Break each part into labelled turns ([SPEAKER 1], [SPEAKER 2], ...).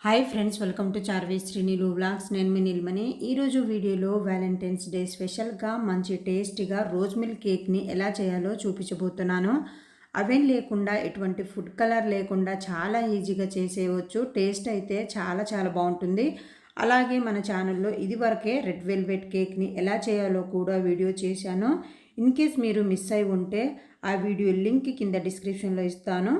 [SPEAKER 1] Hi friends, welcome to Charvi శ్రీనిలు vlogs. నేను మీ నిల్మని. ఈరోజు వీడియోలో వ్యాలంటైన్స్ డే స్పెషల్గా మంచి టేస్టీగా రోజ్ మిల్క్ కేక్ని ఎలా చేయాలో చూపించబోతున్నాను. అవెన్ లేకుండా, ఎటువంటి ఫుడ్ కలర్ లేకుండా చాలా ఈజీగా చేసేయవచ్చు. టేస్ట్ అయితే చాలా చాలా బాగుంటుంది. అలాగే మన ఛానల్లో ఇదివరకే రెడ్ వెల్వెట్ కేక్ని ఎలా చేయాలో కూడా వీడియో చేశాను. ఇన్ కేస్ మీరు మిస్ అయి ఉంటే ఆ వీడియో లింక్ కింద డిస్క్రిప్షన్లో ఇస్తాను,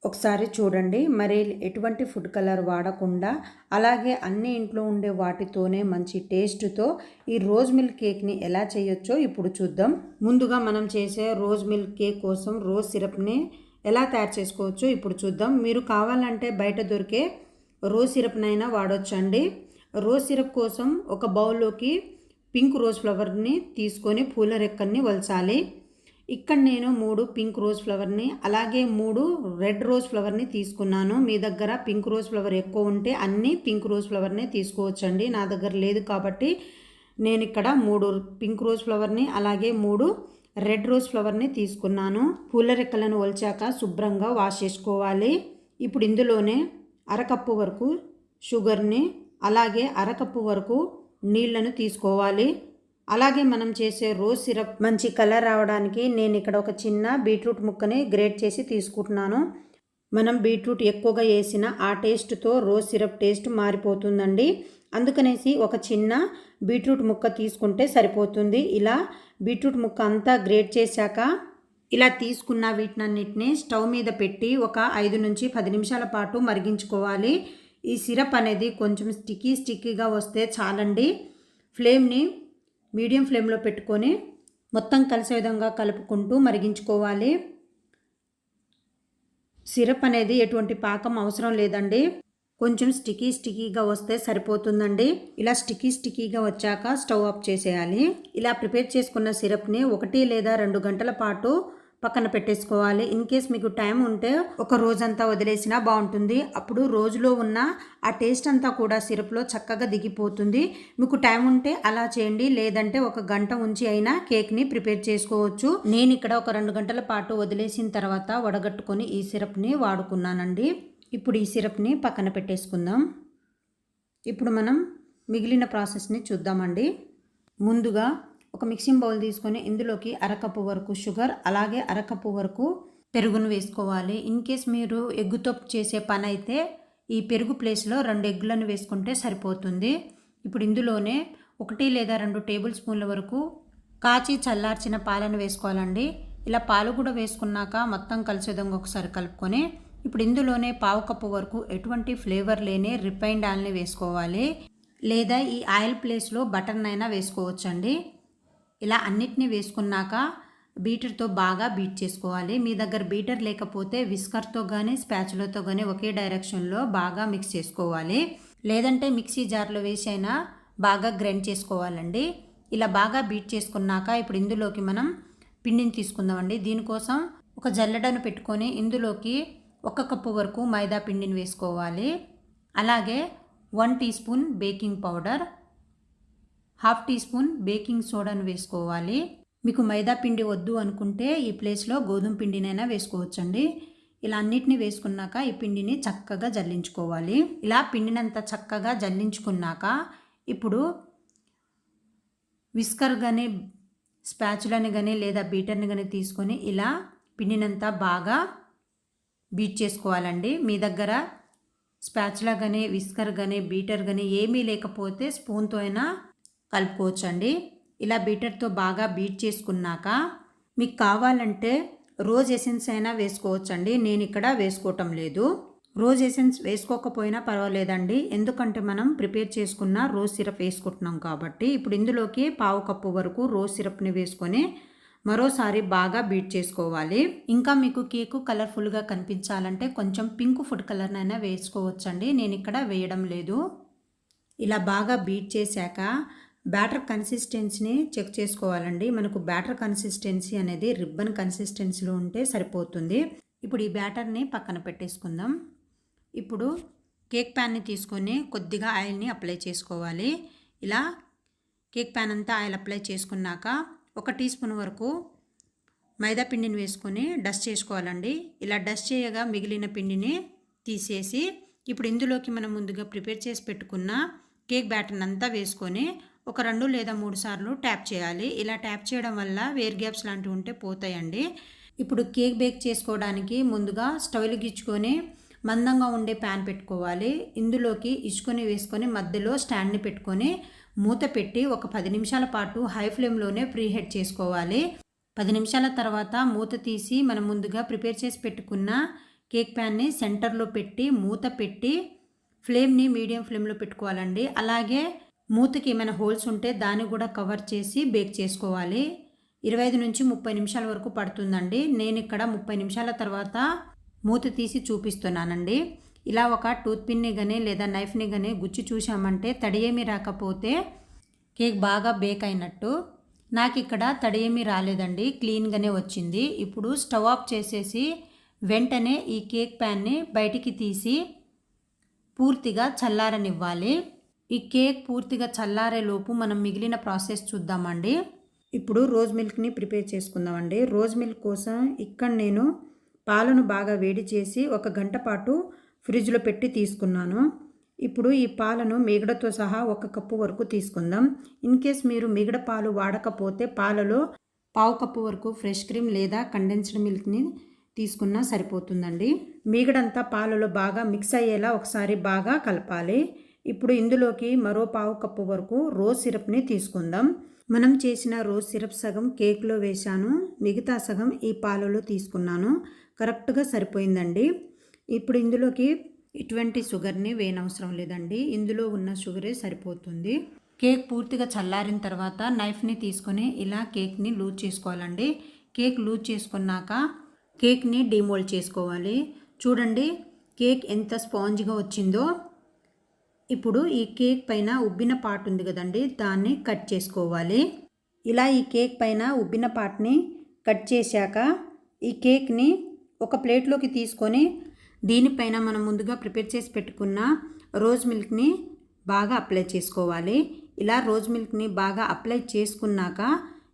[SPEAKER 1] ఒకసారి చూడండి. మరి ఎటువంటి ఫుడ్ కలర్ వాడకుండా, అలాగే అన్ని ఇంట్లో ఉండే వాటితోనే మంచి టేస్ట్తో ఈ రోజ్ మిల్క్ కేక్ని ఎలా చేయొచ్చో ఇప్పుడు చూద్దాం. ముందుగా మనం చేసే రోజ్ మిల్క్ కేక్ కోసం రోజ్ సిరప్ని ఎలా తయారు చేసుకోవచ్చో ఇప్పుడు చూద్దాం. మీరు కావాలంటే బయట దొరికే రోజ్ సిరప్నైనా వాడొచ్చండి. రోజ్ సిరప్ కోసం ఒక బౌల్లోకి పింక్ రోజ్ ఫ్లవర్ని తీసుకొని పూల రెక్కల్ని వలచాలి. ఇక్కడ నేను 3 పింక్ రోజ్ ఫ్లవర్ని, అలాగే 3 రెడ్ రోజ్ ఫ్లవర్ని తీసుకున్నాను. మీ దగ్గర పింక్ రోజ్ ఫ్లవర్ ఎక్కువ ఉంటే అన్ని పింక్ రోజ్ ఫ్లవర్ని తీసుకోవచ్చండి. నా దగ్గర లేదు కాబట్టి నేను ఇక్కడ 3 పింక్ రోజ్ ఫ్లవర్ని, అలాగే 3 రెడ్ రోజ్ ఫ్లవర్ని తీసుకున్నాను. పూల రెక్కలను ఒలిచాక శుభ్రంగా వాష్ చేసుకోవాలి. ఇప్పుడు ఇందులోనే అరకప్పు వరకు షుగర్ని, అలాగే అరకప్పు వరకు నీళ్లను తీసుకోవాలి. అలాగే మనం చేసే రోజ్ సిరప్ మంచి కలర్ రావడానికి నేను ఇక్కడ ఒక చిన్న బీట్రూట్ ముక్కని గ్రేట్ చేసి తీసుకుంటున్నాను. మనం బీట్రూట్ ఎక్కువగా వేసిన ఆ టేస్ట్తో రోజ్ సిరప్ టేస్ట్ మారిపోతుందండి. అందుకనేసి ఒక చిన్న బీట్రూట్ ముక్క తీసుకుంటే సరిపోతుంది. ఇలా బీట్రూట్ ముక్క అంతా గ్రేట్ చేశాక ఇలా తీసుకున్న వీటినన్నిటిని స్టవ్ మీద పెట్టి ఒక 5 నుంచి 10 నిమిషాల పాటు మరిగించుకోవాలి. ఈ సిరప్ అనేది కొంచెం స్టిక్కీగా వస్తే చాలండి. ఫ్లేమ్ని మీడియం ఫ్లేమ్లో పెట్టుకొని మొత్తం కలిసే విధంగా కలుపుకుంటూ మరిగించుకోవాలి. సిరప్ అనేది ఎటువంటి పాకం అవసరం లేదండి. కొంచెం స్టిక్కీగా వస్తే సరిపోతుందండి. ఇలా స్టిక్కీగా వచ్చాక స్టవ్ ఆఫ్ చేసేయాలి. ఇలా ప్రిపేర్ చేసుకున్న సిరప్ని 1 లేదా 2 గంటల పాటు పక్కన పెట్టేసుకోవాలి. ఇన్ కేస్ మీకు టైం ఉంటే ఒక రోజంతా వదిలేసినా బాగుంటుంది. అప్పుడు రోజులో ఉన్న ఆ టేస్ట్ అంతా కూడా సిరప్లో చక్కగా దిగిపోతుంది. మీకు టైం ఉంటే అలా చేయండి, లేదంటే 1 గంట ఉంచి అయినా కేక్ని ప్రిపేర్ చేసుకోవచ్చు. నేను ఇక్కడ ఒక 2 గంటల పాటు వదిలేసిన తర్వాత వడగట్టుకొని ఈ సిరప్ని వాడుకున్నానండి. ఇప్పుడు ఈ సిరప్ని పక్కన పెట్టేసుకుందాం. ఇప్పుడు మనం మిగిలిన ప్రాసెస్ని చూద్దామండి. ముందుగా ఒక మిక్సింగ్ బౌల్ తీసుకొని ఇందులోకి అరకప్పు వరకు షుగర్, అలాగే అరకప్పు వరకు పెరుగును వేసుకోవాలి. ఇన్ కేస్ మీరు ఎగ్గుతో చేసే పని అయితే ఈ పెరుగు ప్లేస్లో 2 ఎగ్గులను వేసుకుంటే సరిపోతుంది. ఇప్పుడు ఇందులోనే 1 లేదా 2 టేబుల్ స్పూన్ల వరకు కాచి చల్లార్చిన పాలను వేసుకోవాలండి. ఇలా పాలు కూడా వేసుకున్నాక మొత్తం కలిసే విధంగా ఒకసారి కలుపుకొని ఇప్పుడు ఇందులోనే 1/2 కప్పు వరకు ఎటువంటి ఫ్లేవర్ లేని రిఫైన్డ్ ఆయిల్ని వేసుకోవాలి, లేదా ఈ ఆయిల్ ప్లేస్లో బటర్నైనా వేసుకోవచ్చండి. ఇలా అన్నిటినీ వేసుకున్నాక బీటర్తో బాగా బీట్ చేసుకోవాలి. మీ దగ్గర బీటర్ లేకపోతే విస్కర్తో కానీ స్పాచులతో కానీ ఒకే డైరెక్షన్లో బాగా మిక్స్ చేసుకోవాలి, లేదంటే మిక్సీ జార్లో వేసి అయినా బాగా గ్రైండ్ చేసుకోవాలండి. ఇలా బాగా బీట్ చేసుకున్నాక ఇప్పుడు ఇందులోకి మనం పిండిని తీసుకుందామండి. దీనికోసం ఒక జల్లెడను పెట్టుకొని ఇందులోకి 1 కప్పు వరకు మైదా పిండిని వేసుకోవాలి. అలాగే 1 teaspoon baking powder, 1/2 teaspoon baking సోడాను వేసుకోవాలి. మీకు మైదా పిండి వద్దు అనుకుంటే ఈ ప్లేస్లో గోధుమ పిండినైనా వేసుకోవచ్చండి. ఇలా అన్నిటినీ వేసుకున్నాక ఈ పిండిని చక్కగా జల్లించుకోవాలి. ఇలా పిండినంత చక్కగా జల్లించుకున్నాక ఇప్పుడు విస్కర్ కానీ స్పాచులని కానీ లేదా బీటర్ని కానీ తీసుకొని ఇలా పిండినంతా బాగా బీట్ చేసుకోవాలండి. మీ దగ్గర స్పాచులా కానీ విస్కర్ కానీ బీటర్ కానీ ఏమీ లేకపోతే స్పూన్తో అయినా కలుపుకోవచ్చండి. ఇలా బీటర్తో బాగా బీట్ చేసుకున్నాక మీకు కావాలంటే రోజ్ ఎసెన్స్ అయినా వేసుకోవచ్చండి. నేను ఇక్కడ వేసుకోవటం లేదు. రోజ్ ఎసెన్స్ వేసుకోకపోయినా పర్వాలేదండి, ఎందుకంటే మనం ప్రిపేర్ చేసుకున్న రోజ్ సిరప్ వేసుకుంటున్నాం కాబట్టి. ఇప్పుడు ఇందులోకి 1/2 కప్పు వరకు రోజ్ సిరప్ని వేసుకొని మరోసారి బాగా బీట్ చేసుకోవాలి. ఇంకా మీకు కేకు కలర్ఫుల్గా కనిపించాలంటే కొంచెం పింక్ ఫుడ్ కలర్నైనా వేసుకోవచ్చండి. నేను ఇక్కడ వేయడం లేదు. ఇలా బాగా బీట్ చేశాక బ్యాటర్ కన్సిస్టెన్సీని చెక్ చేసుకోవాలండి. మనకు బ్యాటర్ కన్సిస్టెన్సీ అనేది రిబ్బన్ కన్సిస్టెన్సీలో ఉంటే సరిపోతుంది. ఇప్పుడు ఈ బ్యాటర్ని పక్కన పెట్టేసుకుందాం. ఇప్పుడు కేక్ ప్యాన్ని తీసుకొని కొద్దిగా ఆయిల్ని అప్లై చేసుకోవాలి. ఇలా కేక్ ప్యాన్ అంతా ఆయిల్ అప్లై చేసుకున్నాక 1 టీ స్పూన్ వరకు మైదా పిండిని వేసుకొని డస్ట్ చేసుకోవాలండి. ఇలా డస్ట్ చేయగా మిగిలిన పిండిని తీసేసి ఇప్పుడు ఇందులోకి మనం ముందుగా ప్రిపేర్ చేసి పెట్టుకున్న కేక్ బ్యాటర్ని అంతా వేసుకొని ఒక 2 లేదా 3 సార్లు ట్యాప్ చేయాలి. ఇలా ట్యాప్ చేయడం వల్ల వేర్ గ్యాప్స్ లాంటివి ఉంటే పోతాయండి. ఇప్పుడు కేక్ బేక్ చేసుకోవడానికి ముందుగా స్టవ్ వెలిగించుకొని మందంగా ఉండే ప్యాన్ పెట్టుకోవాలి. ఇందులోకి ఇసుకని వేసుకొని మధ్యలో స్టాండ్ని పెట్టుకొని మూత పెట్టి ఒక 10 నిమిషాల పాటు హై ఫ్లేమ్లోనే ప్రీహీట్ చేసుకోవాలి. 10 నిమిషాల తర్వాత మూత తీసి మనం ముందుగా ప్రిపేర్ చేసి పెట్టుకున్న కేక్ ప్యాన్ని సెంటర్లో పెట్టి మూత పెట్టి ఫ్లేమ్ని మీడియం ఫ్లేమ్లో పెట్టుకోవాలండి. అలాగే మూతకి ఏమైనా హోల్స్ ఉంటే దాన్ని కూడా కవర్ చేసి బేక్ చేసుకోవాలి. 25 నుంచి 30 నిమిషాల వరకు పడుతుందండి. నేను ఇక్కడ 30 నిమిషాల తర్వాత మూత తీసి చూపిస్తున్నానండి. ఇలా ఒక టూత్ పిన్ని కానీ లేదా నైఫ్ని కానీ గుచ్చి చూసామంటే తడి ఏమీ రాకపోతే కేక్ బాగా బేక్ అయినట్టు. నాకు ఇక్కడ తడి ఏమీ రాలేదండి, క్లీన్గానే వచ్చింది. ఇప్పుడు స్టవ్ ఆఫ్ చేసేసి వెంటనే ఈ కేక్ ప్యాన్ని బయటికి తీసి పూర్తిగా చల్లారనివ్వాలి. ఈ కేక్ పూర్తిగా చల్లారేలోపు మనం మిగిలిన ప్రాసెస్ చూద్దామండి. ఇప్పుడు రోజ్ మిల్క్ని ప్రిపేర్ చేసుకుందామండి. రోజ్ మిల్క్ కోసం ఇక్కడ నేను పాలను బాగా వేడి చేసి 1 గంట పాటు ఫ్రిడ్జ్లో పెట్టి తీసుకున్నాను. ఇప్పుడు ఈ పాలను మీగడతో సహా 1 కప్పు వరకు తీసుకుందాం. ఇన్ కేస్ మీరు మీగడ పాలు వాడకపోతే పాలలో 1/2 కప్పు వరకు ఫ్రెష్ క్రీమ్ లేదా కండెన్స్డ్ మిల్క్ని తీసుకున్నా సరిపోతుందండి. మీగడంతా పాలలో బాగా మిక్స్ అయ్యేలా ఒకసారి బాగా కలపాలి. ఇప్పుడు ఇందులోకి మరో 1/2 కప్పు వరకు రోజ్ సిరప్ని తీసుకుందాం. మనం చేసిన రోజ్ సిరప్ సగం కేక్లో వేశాను, మిగతా సగం ఈ పాలలో తీసుకున్నాను. కరెక్ట్గా సరిపోయిందండి. ఇప్పుడు ఇందులోకి ఇటువంటి షుగర్ని వేయనవసరం లేదండి, ఇందులో ఉన్న షుగరే సరిపోతుంది. కేక్ పూర్తిగా చల్లారిన తర్వాత నైఫ్ని తీసుకొని ఇలా కేక్ని లూజ్ చేసుకోవాలండి. కేక్ లూజ్ చేసుకున్నాక కేక్ని డిమోల్డ్ చేసుకోవాలి. చూడండి కేక్ ఎంత స్పాంజ్గా వచ్చిందో. ఇప్పుడు ఈ కేక్ పైన ఉబ్బిన పార్ట్ ఉంది కదండి, దాన్ని కట్ చేసుకోవాలి. ఇలా ఈ కేక్ పైన ఉబ్బిన పార్ట్ని కట్ చేశాక ఈ కేక్ని ఒక ప్లేట్లోకి తీసుకొని దీనిపైన మనం ముందుగా ప్రిపేర్ చేసి పెట్టుకున్న రోజ్ మిల్క్ని బాగా అప్లై చేసుకోవాలి. ఇలా రోజ్ మిల్క్ని బాగా అప్లై చేసుకున్నాక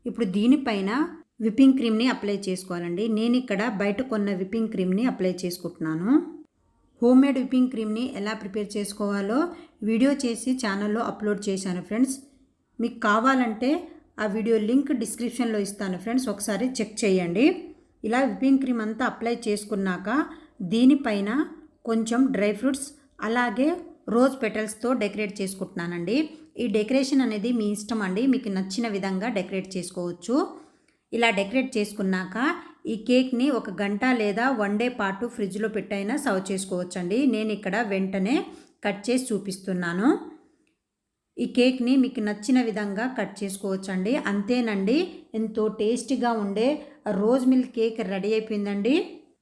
[SPEAKER 1] ఇప్పుడు దీనిపైన విప్పింగ్ క్రీమ్ని అప్లై చేసుకోవాలండి. నేను ఇక్కడ బయట కొన్న విప్పింగ్ క్రీమ్ని అప్లై చేసుకుంటున్నాను. హోమ్మేడ్ విప్పింగ్ క్రీమ్ని ఎలా ప్రిపేర్ చేసుకోవాలో వీడియో చేసి ఛానల్లో అప్లోడ్ చేశాను ఫ్రెండ్స్. మీకు కావాలంటే ఆ వీడియో లింక్ డిస్క్రిప్షన్లో ఇస్తాను ఫ్రెండ్స్, ఒకసారి చెక్ చేయండి. ఇలా విప్పింగ్ క్రీమ్ అంతా అప్లై చేసుకున్నాక దీనిపైన కొంచెం డ్రై ఫ్రూట్స్ అలాగే రోజ్ పెటల్స్తో డెకరేట్ చేసుకుంటున్నానండి. ఈ డెకరేషన్ అనేది మీ ఇష్టం అండి, మీకు నచ్చిన విధంగా డెకరేట్ చేసుకోవచ్చు. ఇలా డెకరేట్ చేసుకున్నాక ఈ కేక్ని 1 గంట లేదా 1 డే పాటు ఫ్రిడ్జ్లో పెట్టైనా సర్వ్ చేసుకోవచ్చండి. నేను ఇక్కడ వెంటనే కట్ చేసి చూపిస్తున్నాను. ఈ కేక్ని మీకు నచ్చిన విధంగా కట్ చేసుకోవచ్చండి. అంతేనండి, ఎంతో టేస్టీగా ఉండే రోజ్ మిల్క్ కేక్ రెడీ అయిపోయిందండి.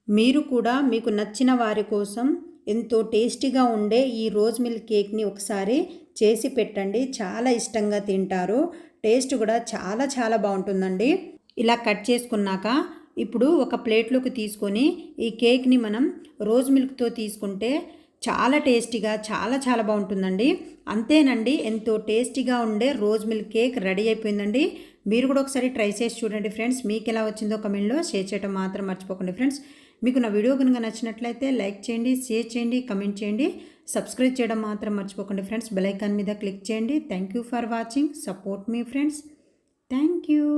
[SPEAKER 1] మీరు కూడా మీకు నచ్చిన వారి కోసం ఎంతో టేస్టీగా ఉండే ఈ రోజ్ మిల్క్ కేక్ని ఒకసారి చేసి పెట్టండి, చాలా ఇష్టంగా తింటారు. టేస్ట్ కూడా చాలా చాలా బాగుంటుందండి. ఇలా కట్ చేసుకున్నాక ఇప్పుడు ఒక ప్లేట్లోకి తీసుకొని ఈ కేక్ని మనం రోజ్ మిల్క్తో తీసుకుంటే చాలా టేస్టీగా చాలా చాలా బాగుంటుందండి. అంతేనండి, ఎంతో టేస్టీగా ఉండే రోజ్ మిల్క్ కేక్ రెడీ అయిపోయిందండి. మీరు కూడా ఒకసారి ట్రై చేసి చూడండి ఫ్రెండ్స్. మీకు ఎలా వచ్చిందో కమెంట్లో షేర్ చేయడం మాత్రం మర్చిపోకండి ఫ్రెండ్స్. మీకు నా వీడియో కనుక నచ్చినట్లయితే లైక్ చేయండి, షేర్ చేయండి, కమెంట్ చేయండి, సబ్స్క్రైబ్ చేయడం మాత్రం మర్చిపోకండి ఫ్రెండ్స్. బెల్ ఐకాన్ మీద క్లిక్ చేయండి. Thank you for watching. Support me friends. Thank you.